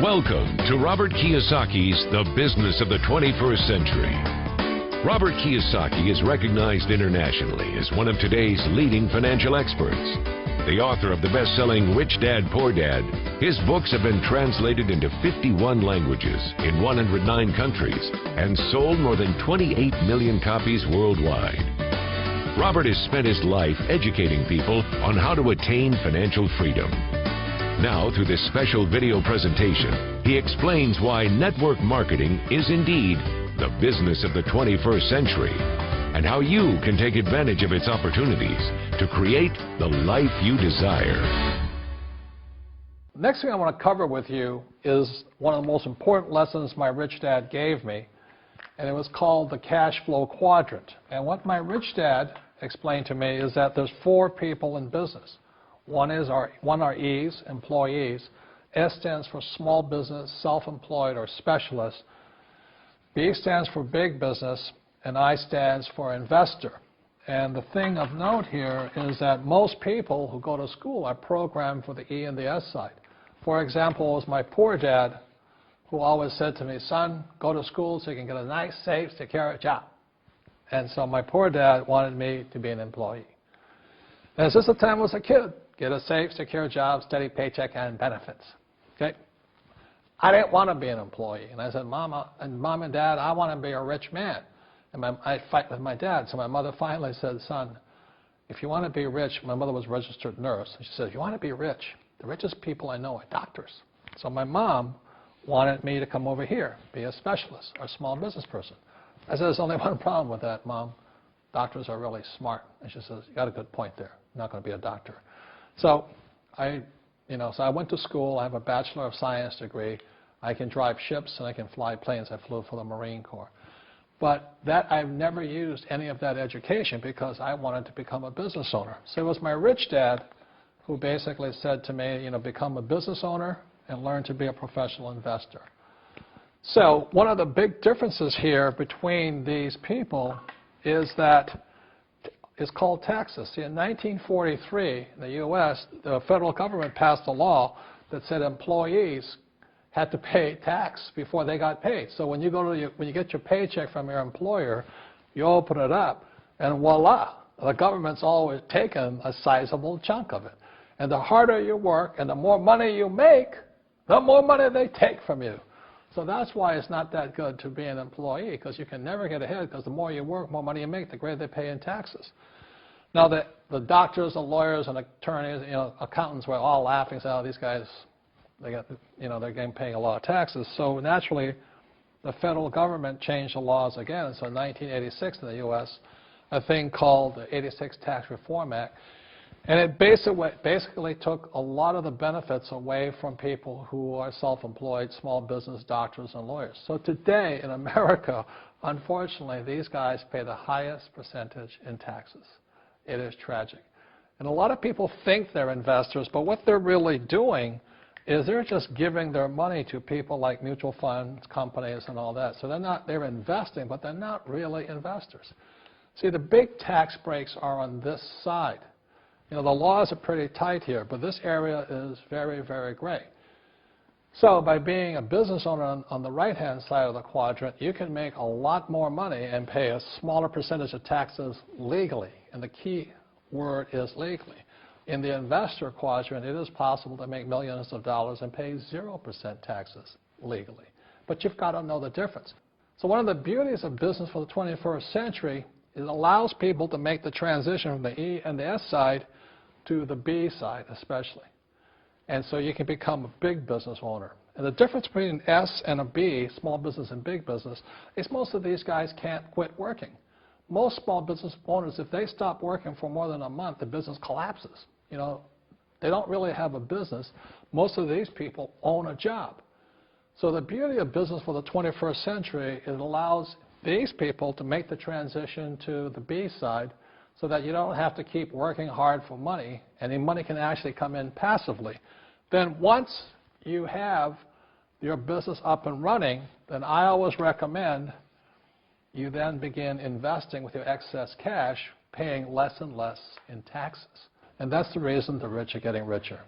Welcome to Robert Kiyosaki's The Business of the 21st Century. Robert Kiyosaki is recognized internationally as one of today's leading financial experts. The author of the best-selling Rich Dad, Poor Dad, his books have been translated into 51 languages in 109 countries and sold more than 28 million copies worldwide. Robert has spent his life educating people on how to attain financial freedom. Now, through this special video presentation, he explains why network marketing is indeed the business of the 21st century and how you can take advantage of its opportunities to create the life you desire. Next thing I want to cover with you is one of the most important lessons my rich dad gave me, and it was called the cash flow quadrant. And what my rich dad explained to me is that there's 4 people in business. One are E's, employees. S stands for small business, self-employed, or specialist. B stands for big business, and I stands for investor. And the thing of note here is that most people who go to school are programmed for the E and the S side. For example, it was my poor dad who always said to me, son, go to school so you can get a nice, safe, secure job. And so my poor dad wanted me to be an employee. And since the time I was a kid, get a safe, secure job, steady paycheck, and benefits. Okay? I didn't want to be an employee. And I said, Mom and Dad, I want to be a rich man. And I fight with my dad. So my mother finally said, son, if you want to be rich, my mother was a registered nurse. And she said, if you want to be rich, the richest people I know are doctors. So my mom wanted me to come over here, be a specialist or a small business person. I said, there's only one problem with that, Mom. Doctors are really smart. And she says, you got a good point there. I'm not going to be a doctor. So I went to school. I have a Bachelor of Science degree. I can drive ships and I can fly planes. I flew for the Marine Corps. But I've never used any of that education because I wanted to become a business owner. So it was my rich dad who basically said to me, become a business owner and learn to be a professional investor. So one of the big differences here between these people is that it's called taxes. See, in 1943, in the U.S., the federal government passed a law that said employees had to pay tax before they got paid. So when you get your paycheck from your employer, you open it up, and voila, the government's always taken a sizable chunk of it. And the harder you work and the more money you make, the more money they take from you. So that's why it's not that good to be an employee, because you can never get ahead, because the more you work, more money you make, the greater they pay in taxes. Now, the doctors and lawyers and attorneys, accountants were all laughing, saying, oh, these guys, they're getting paying a lot of taxes. So naturally, the federal government changed the laws again. And so in 1986 in the U.S., a thing called the 86 Tax Reform Act, and it basically took a lot of the benefits away from people who are self-employed, small business, doctors, and lawyers. So today in America, unfortunately, these guys pay the highest percentage in taxes. It is tragic. And a lot of people think they're investors, but what they're really doing is they're just giving their money to people like mutual funds, companies, and all that. So they're investing, but they're not really investors. See, the big tax breaks are on this side. The laws are pretty tight here, but this area is very, very gray. So by being a business owner on the right-hand side of the quadrant, you can make a lot more money and pay a smaller percentage of taxes legally. And the key word is legally. In the investor quadrant, it is possible to make millions of dollars and pay 0% taxes legally. But you've got to know the difference. So one of the beauties of business for the 21st century is it allows people to make the transition from the E and the S side to the B side especially. And so you can become a big business owner. And the difference between an S and a B, small business and big business, is most of these guys can't quit working. Most small business owners, if they stop working for more than a month, the business collapses. They don't really have a business. Most of these people own a job. So the beauty of business for the 21st century is it allows these people to make the transition to the B side so that you don't have to keep working hard for money, and the money can actually come in passively. Then once you have your business up and running, then I always recommend you then begin investing with your excess cash, paying less and less in taxes. And that's the reason the rich are getting richer.